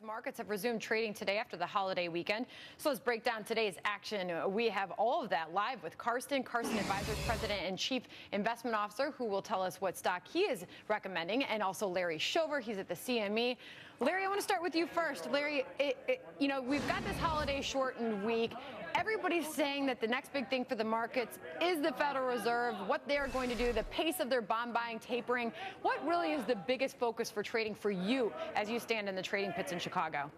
Markets have resumed trading today after the holiday weekend. So let's break down today's action. We have all of that live with Carsten Advisors President and Chief Investment Officer, who will tell us what stock he is recommending, and also Larry Shover. He's at the CME. Larry, I want to start with you first. Larry, we've got this holiday shortened week. Everybody's saying that the next big thing for the markets is the Federal Reserve, what they're going to do, the pace of their bond buying tapering. What really is the biggest focus for trading for you as you stand in the trading pits in Chicago?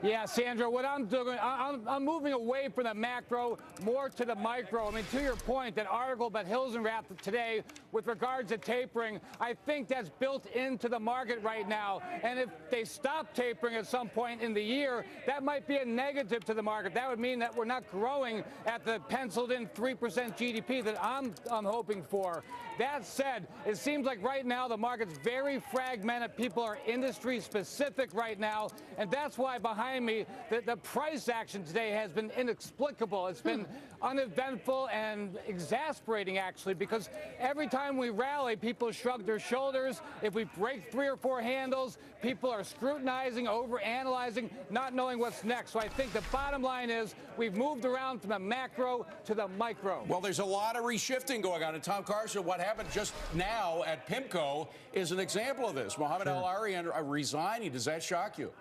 Yeah, Sandra, what I'm doing, I'm moving away from the macro, more to the micro. I mean, to your point, that article about Hilsenrath today with regards to tapering, I think that's built into the market right now. And if they stop tapering at some point in the year, that might be a negative to the market. That would mean that we're not growing at the penciled-in 3% GDP that I'm hoping for. That said, it seems like right now the market's very fragmented. People are industry-specific right now, and that's why behind me, the price action today has been inexplicable. It's been uneventful and exasperating, actually, because every time we rally, people shrug their shoulders. If we break 3 or 4 handles, people are scrutinizing, overanalyzing, not knowing what's next. So I think the bottom line is we've moved around from the macro to the micro. Well, there's a lot of reshifting going on. And Tom Carson, what happened just now at PIMCO is an example of this. Mohamed El-Erian resigning. Does that shock you?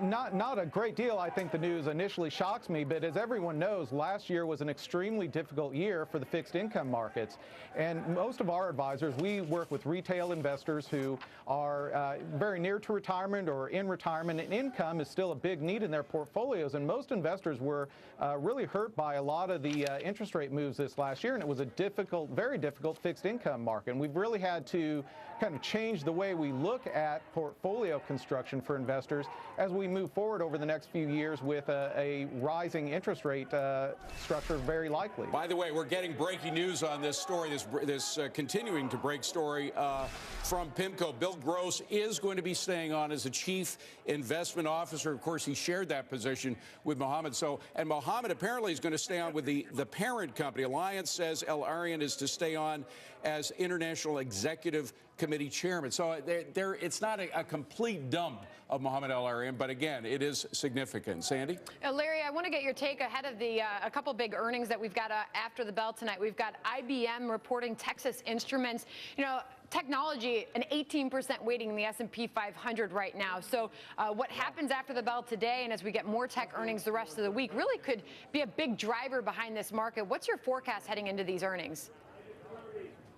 Not a great deal. I think the news initially shocks me, but as everyone knows, last year was an extremely difficult year for the fixed income markets. And most of our advisors, we work with retail investors who are very near to retirement or in retirement, and income is still a big need in their portfolios. And most investors were really hurt by a lot of the interest rate moves this last year, and it was a difficult, very difficult fixed income market. And we've really had to kind of change the way we look at portfolio construction for investors as we move forward over the next few years with a rising interest rate structure very likely. By the way, we're getting breaking news on this story, this continuing to break story from PIMCO. Bill Gross is going to be staying on as the chief investment officer. Of course, he shared that position with Mohamed. And Mohamed apparently is going to stay on with the parent company. Alliance says El-Erian is to stay on as International Executive Committee chairman. So it's not a complete dump of Mohamed El-Erian, but again, it is significant. Sandy? Larry, I want to get your take ahead of a couple big earnings that we've got after the bell tonight. We've got IBM reporting, Texas Instruments. Technology, an 18% weighting in the S&P 500 right now. So what happens after the bell today and as we get more tech earnings the rest of the week really could be a big driver behind this market. What's your forecast heading into these earnings?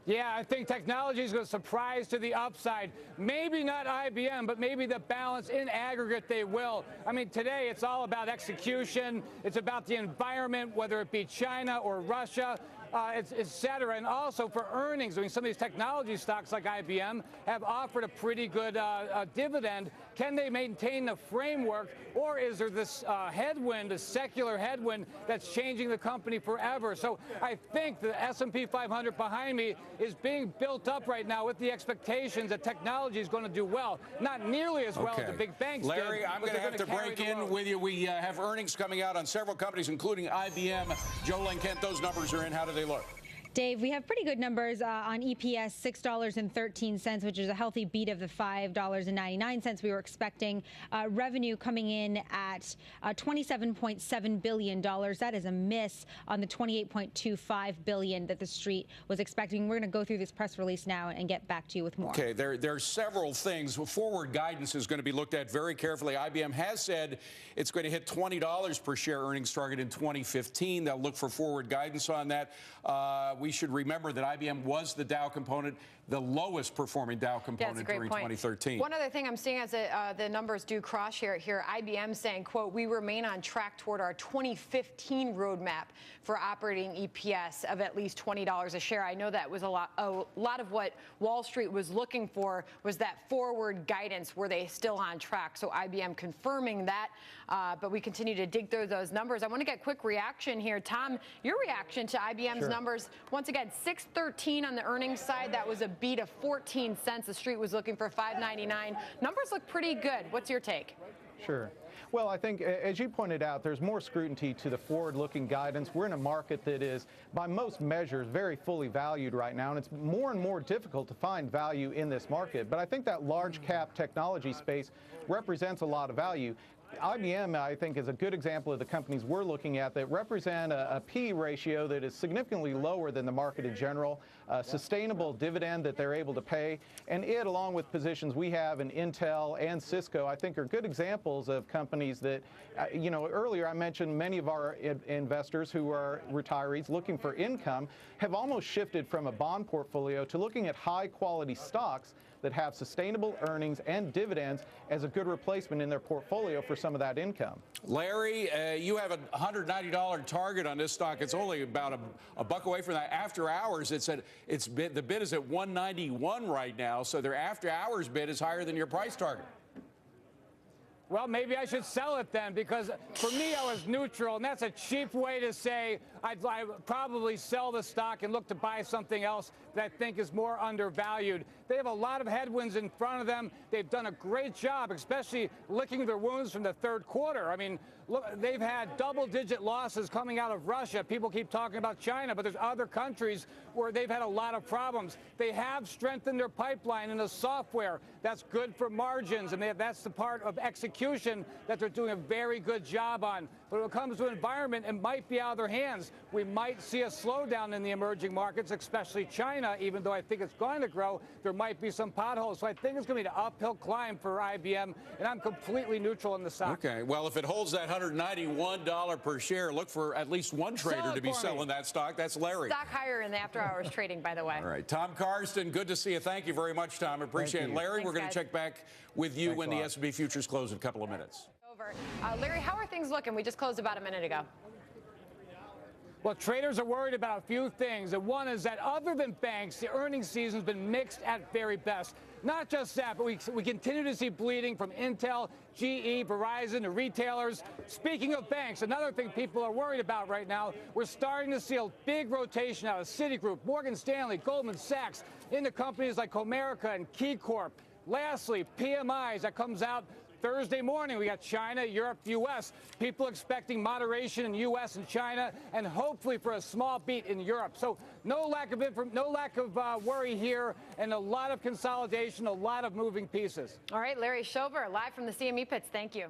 Yeah, I think technology is going to surprise to the upside. Maybe not IBM, but maybe the balance in aggregate they will. I mean, today it's all about execution. It's about the environment, whether it be China or Russia, et cetera. And also for earnings, I mean, some of these technology stocks like IBM have offered a pretty good dividend. Can they maintain the framework, or is there this headwind, a secular headwind that's changing the company forever? So I think the S&P 500 behind me is being built up right now with the expectations that technology is going to do well. Not nearly as well as the big banks did. Larry, I'm going to have to break in with you. We have earnings coming out on several companies, including IBM. Joe Kent, those numbers are in. How do they look? Dave, we have pretty good numbers on EPS, $6.13, which is a healthy beat of the $5.99 we were expecting. Revenue coming in at $27.7 billion. That is a miss on the $28.25 billion that the street was expecting. We're going to go through this press release now and get back to you with more. Okay, there are several things. Forward guidance is going to be looked at very carefully. IBM has said it's going to hit $20 per share earnings target in 2015. They'll look for forward guidance on that. We should remember that IBM was the Dow component, the lowest performing Dow component during 2013. One other thing I'm seeing as the numbers do cross here, IBM saying, quote, we remain on track toward our 2015 roadmap for operating EPS of at least $20 a share. I know that was a lot of what Wall Street was looking for was that forward guidance. Were they still on track? So IBM confirming that, but we continue to dig through those numbers. I want to get a quick reaction here. Tom, your reaction to IBM's numbers. Once again, $6.13 on the earnings side. That was a beat of 14 cents. The street was looking for $5.99. Numbers look pretty good. What's your take? Sure. Well, I think, as you pointed out, there's more scrutiny to the forward-looking guidance. We're in a market that is, by most measures, very fully valued right now, and it's more and more difficult to find value in this market. But I think that large cap technology space represents a lot of value. IBM, I think, is a good example of the companies we're looking at that represent a P ratio that is significantly lower than the market in general, a sustainable dividend that they're able to pay, and it, along with positions we have in Intel and Cisco, I think are good examples of companies that, earlier I mentioned many of our investors who are retirees looking for income have almost shifted from a bond portfolio to looking at high-quality stocks that have sustainable earnings and dividends as a good replacement in their portfolio for some of that income. Larry, you have a $190 target on this stock. It's only about a buck away from that. After hours, the bid is at $191 right now, so their after hours bid is higher than your price target. Well, maybe I should sell it then, because for me, I was neutral, and that's a cheap way to say I'd probably sell the stock and look to buy something else that I think is more undervalued. They have a lot of headwinds in front of them. They've done a great job, especially licking their wounds from the third quarter. I mean, look, they've had double-digit losses coming out of Russia. People keep talking about China, but there's other countries where they've had a lot of problems. They have strengthened their pipeline in the software. That's good for margins, and that's the part of execution that they're doing a very good job on. But when it comes to environment, it might be out of their hands. We might see a slowdown in the emerging markets, especially China, even though I think it's going to grow. There might be some potholes. So I think it's going to be an uphill climb for IBM, and I'm completely neutral in the stock. Okay, well, if it holds that $191 per share, look for at least one trader to be selling that stock. That's Larry. Stock higher in the after-hours trading, by the way. All right, Tom Karsten, good to see you. Thank you very much, Tom. Appreciate it. Larry, we're going to check back with you when the S&P futures close in a couple of minutes. Larry, how are things looking? We just closed about a minute ago. Well, traders are worried about a few things. And one is that other than banks, the earnings season has been mixed at very best. Not just that, but we continue to see bleeding from Intel, GE, Verizon, the retailers. Speaking of banks, another thing people are worried about right now, we're starting to see a big rotation out of Citigroup, Morgan Stanley, Goldman Sachs, into companies like Comerica and KeyCorp. Lastly, PMIs that comes out Thursday morning. We got China, Europe, U.S. People expecting moderation in U.S. and China, and hopefully for a small beat in Europe. So no lack of worry here, and a lot of consolidation, a lot of moving pieces. All right, Larry Schober, live from the CME pits. Thank you.